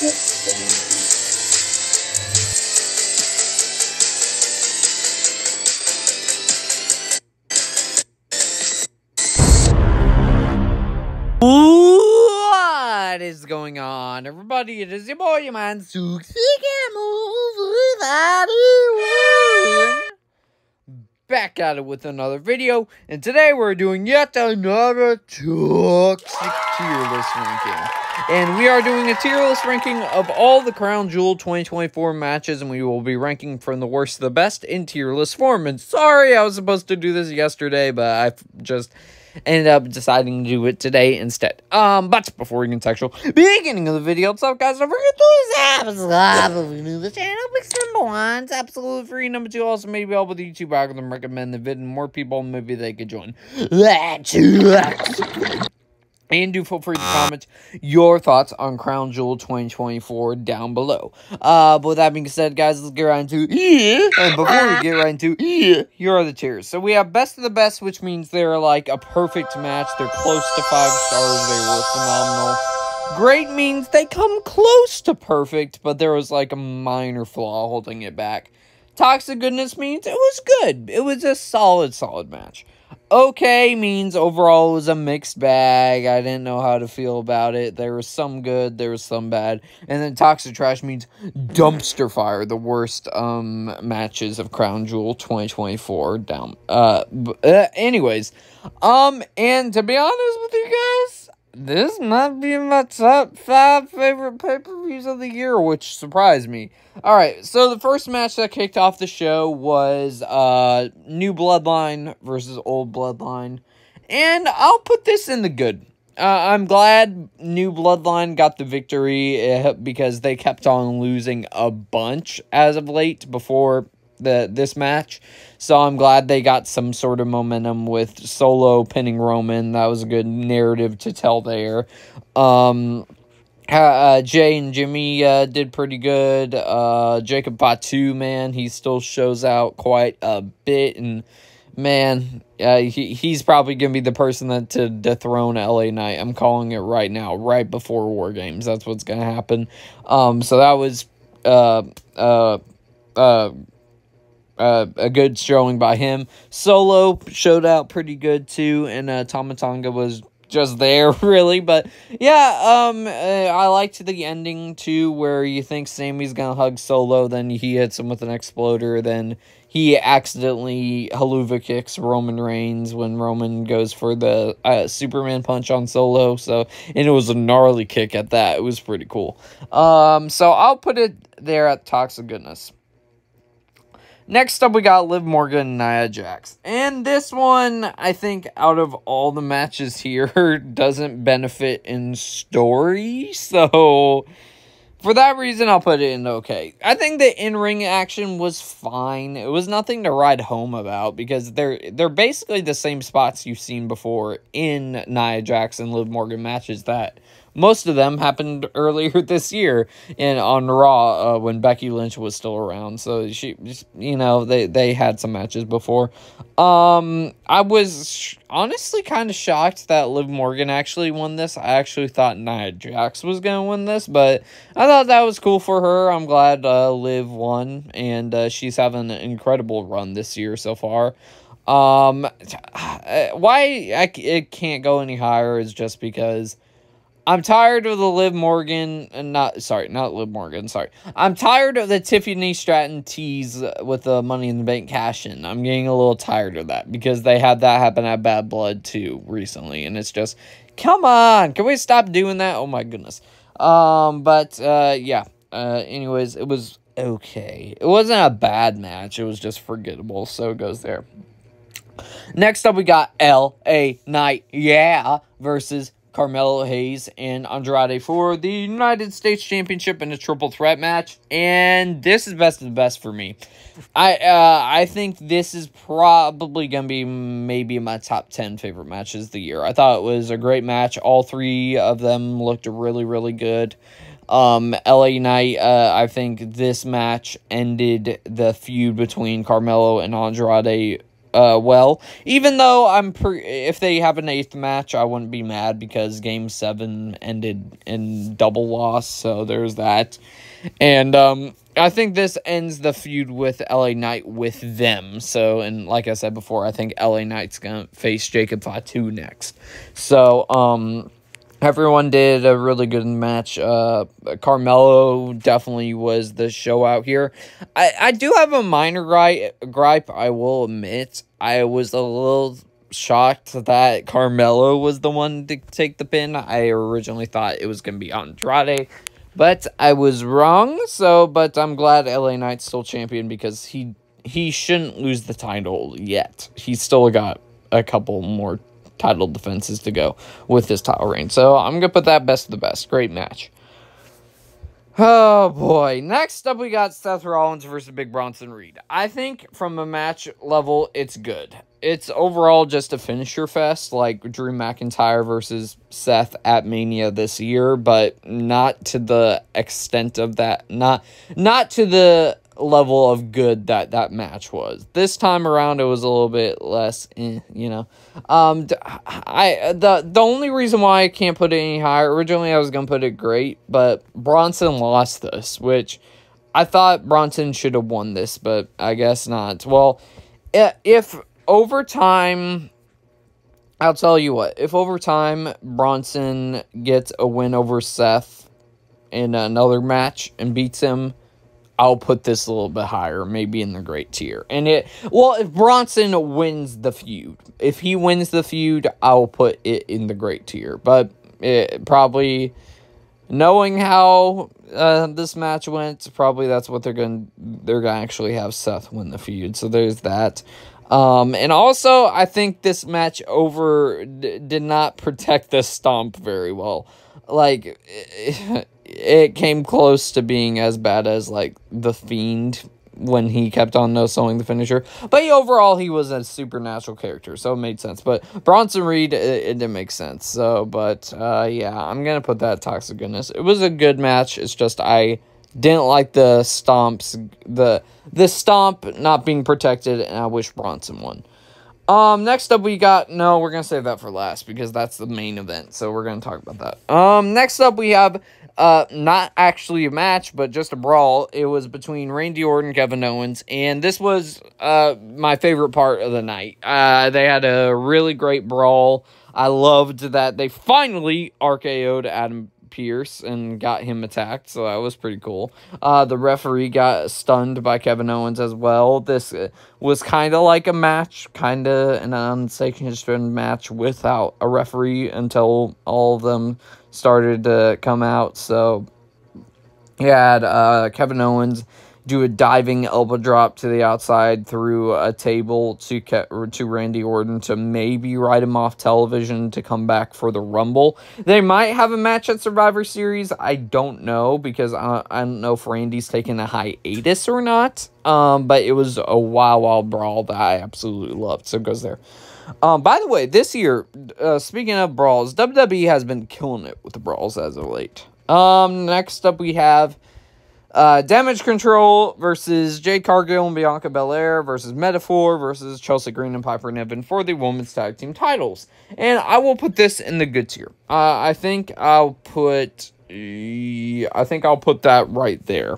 What is going on, everybody? It is your boy, your man, Sooks. Back at it with another video, and today we're doing yet another toxic tier list ranking. And we are doing a tier list ranking of all the Crown Jewel 2024 matches, and we will be ranking from the worst to the best in tier list form. And sorry, I was supposed to do this yesterday, but I just ended up deciding to do it today instead. But before we get into actual beginning of the video, what's up, guys? Don't forget to subscribe if you're new to the channel. Because number one, it's absolutely free. Number two, also maybe help with the YouTube algorithm, recommend the vid, and more people maybe they could join. And do feel free to comment your thoughts on Crown Jewel 2024 down below. But with that being said, guys, let's get right into and before we get right into here are the tiers. So we have best of the best, which means they're like a perfect match. They're close to 5 stars. They were phenomenal. Great means they come close to perfect, but there was like a minor flaw holding it back. Toxic goodness means it was good. It was a solid match. Okay means overall it was a mixed bag. I didn't know how to feel about it. There was some good, there was some bad. And then toxic trash means dumpster fire, the worst matches of Crown Jewel 2024 down. Anyways, and to be honest with you guys, this might be my top 5 favorite pay-per-views of the year, which surprised me. Alright, so the first match that kicked off the show was New Bloodline versus Old Bloodline. And I'll put this in the good. I'm glad New Bloodline got the victory because they kept on losing a bunch as of late before this match. So I'm glad they got some sort of momentum with Solo pinning Roman. That was a good narrative to tell there. Jay and Jimmy did pretty good. Jacob Fatu, man, he still shows out quite a bit. And, man, he's probably going to be the person to dethrone LA Knight. I'm calling it right now, right before War Games. That's what's going to happen. So that was a good showing by him. Solo showed out pretty good too, and Tama Tonga was just there really. But yeah, I liked the ending too, where you think Sammy's gonna hug Solo, then he hits him with an exploder, then he accidentally haluva kicks Roman Reigns when Roman goes for the Superman punch on Solo. So, and it was a gnarly kick at that. It was pretty cool. So I'll put it there at toxic goodness. Next up, we got Liv Morgan and Nia Jax. And this one, I think, out of all the matches here, doesn't benefit in story. So, for that reason, I'll put it in okay. I think the in-ring action was fine. It was nothing to write home about because they're basically the same spots you've seen before in Nia Jax and Liv Morgan matches that most of them happened earlier this year on Raw when Becky Lynch was still around. So she, you know, they had some matches before. I was honestly kind of shocked that Liv Morgan actually won this. I actually thought Nia Jax was going to win this, but I thought that was cool for her. I'm glad Liv won, and she's having an incredible run this year so far. Why it can't go any higher is just because I'm tired of the Liv Morgan, not Liv Morgan, sorry. I'm tired of the Tiffany Stratton tease with the Money in the Bank cash-in. I'm getting a little tired of that because they had that happen at Bad Blood too recently, and it's just, come on, can we stop doing that? Oh my goodness. Yeah. Anyways, it was okay. It wasn't a bad match. It was just forgettable, so it goes there. Next up, we got LA Knight, versus Carmelo Hayes and Andrade for the United States Championship in a triple threat match. And this is best of the best for me. I think this is probably going to be maybe my top 10 favorite matches of the year. I thought it was a great match. All 3 of them looked really, really good. LA Knight, I think this match ended the feud between Carmelo and Andrade well. Even though if they have an 8th match, I wouldn't be mad because Game 7 ended in double loss, so there's that. And I think this ends the feud with LA Knight with them. So, and like I said before, I think LA Knight's gonna face Jacob Fatu next. So, everyone did a really good match. Carmelo definitely was the show out here. I do have a minor gripe, I will admit. I was a little shocked that Carmelo was the one to take the pin. I originally thought it was going to be Andrade, but I was wrong. But I'm glad LA Knight's still champion because he shouldn't lose the title yet. He's still got a couple more title defenses to go with his title reign. So I'm going to put that best of the best. Great match. Oh, boy. Next up, we got Seth Rollins versus Big Bronson Reed. I think from a match level, it's good. It's overall just a finisher fest, like Drew McIntyre versus Seth at Mania this year, but not to the extent of that. Not to the level of good that match was. This time around, it was a little bit less, The only reason why I can't put it any higher, originally I was going to put it great, but Bronson lost this, which I thought Bronson should have won this, but I guess not. Well, if overtime, I'll tell you what, if overtime Bronson gets a win over Seth in another match and beats him, I'll put this a little bit higher, maybe in the great tier. And if Bronson wins the feud, if he wins the feud, I'll put it in the great tier. But probably, knowing how this match went, probably that's what they're gonna actually have Seth win the feud. So there's that. And also, I think this match did not protect the stomp very well. Like, it came close to being as bad as, like, The Fiend when he kept on no-selling the finisher. But overall, he was a supernatural character, so it made sense. But Bronson Reed, it didn't make sense. So, yeah, I'm going to put that Toxic Goodness. It was a good match. It's just I didn't like the stomps, the stomp not being protected, and I wish Bronson won. Next up we're going to save that for last because that's the main event, so we're going to talk about that. Next up we have, not actually a match, but just a brawl. It was between Randy Orton and Kevin Owens, and this was, my favorite part of the night. They had a really great brawl. I loved that they finally RKO'd Adam Pearce and got him attacked, so that was pretty cool. The referee got stunned by Kevin Owens as well. This was kind of like a match, kind of an unsanctioned match without a referee until all of them started to come out. So you had Kevin Owens do a diving elbow drop to the outside through a table to Randy Orton to maybe write him off television to come back for the Rumble. They might have a match at Survivor Series. I don't know because I don't know if Randy's taking a hiatus or not. But it was a wild brawl that I absolutely loved. So it goes there. By the way, this year, speaking of brawls, WWE has been killing it with the brawls as of late. Next up we have Damage Control versus Jade Cargill and Bianca Belair versus Metaphor versus Chelsea Green and Piper Niven for the Women's Tag Team titles. And I will put this in the good tier. I think I'll put that right there.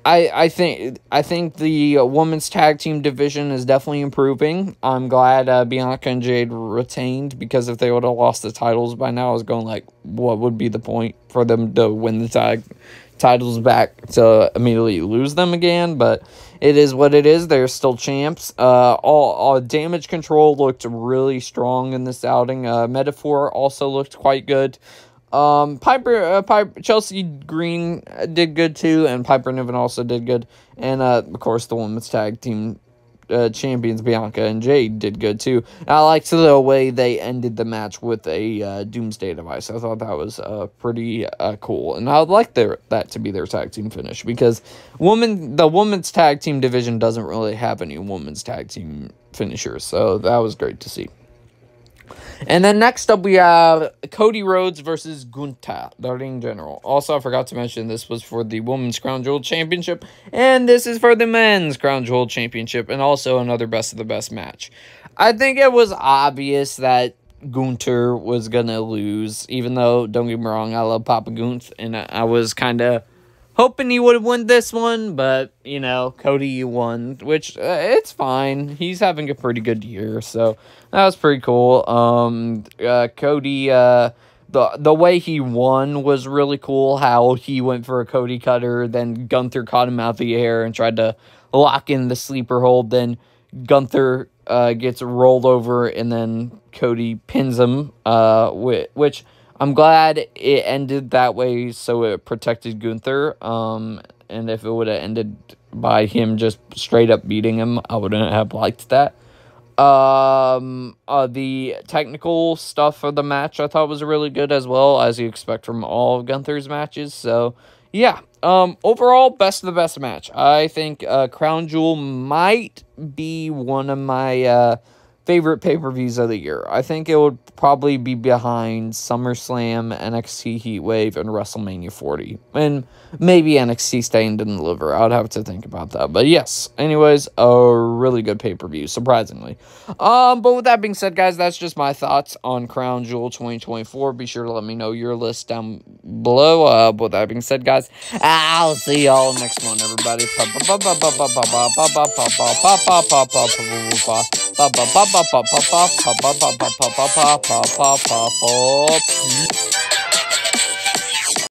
I think the Women's Tag Team division is definitely improving. I'm glad Bianca and Jade retained, because if they would have lost the titles by now, I was going like, what would be the point for them to win the titles back to immediately lose them again? But it is what it is. They're still champs. All Damage Control looked really strong in this outing. Metaphor also looked quite good. Chelsea Green did good too, and Piper Niven also did good. And of course, the Women's Tag Team champions Bianca and Jade did good too. And I liked the way they ended the match with a Doomsday device. I thought that was pretty cool, and I would like that to be their tag team finish, because the women's tag team division doesn't really have any women's tag team finishers, so that was great to see. And then next up, we have Cody Rhodes versus Gunther, the ring general. Also, I forgot to mention this was for the Women's Crown Jewel Championship, and this is for the Men's Crown Jewel Championship, and also another Best of the Best match. I think it was obvious that Gunther was going to lose, even though, don't get me wrong, I love Papa Gunther, and I was kind of hoping he would have won this one, but, you know, Cody won, which, it's fine. He's having a pretty good year, so that was pretty cool. Cody, the way he won was really cool, how he went for a Cody cutter, then Gunther caught him out the air and tried to lock in the sleeper hold, then Gunther gets rolled over, and then Cody pins him, which I'm glad it ended that way, so it protected Gunther. And if it would have ended by him just straight up beating him, I wouldn't have liked that. The technical stuff for the match I thought was really good as well, as you expect from all of Gunther's matches. So, yeah. Overall, best of the best match. I think Crown Jewel might be one of my favorite pay-per-views of the year. I think it would probably be behind SummerSlam, NXT Heatwave, and WrestleMania 40. And maybe NXT Stand and Deliver. I would have to think about that. But yes, anyways, a really good pay-per-view, surprisingly. But with that being said, guys, that's just my thoughts on Crown Jewel 2024. Be sure to let me know your list down below. With that being said, guys, I'll see y'all next one, everybody.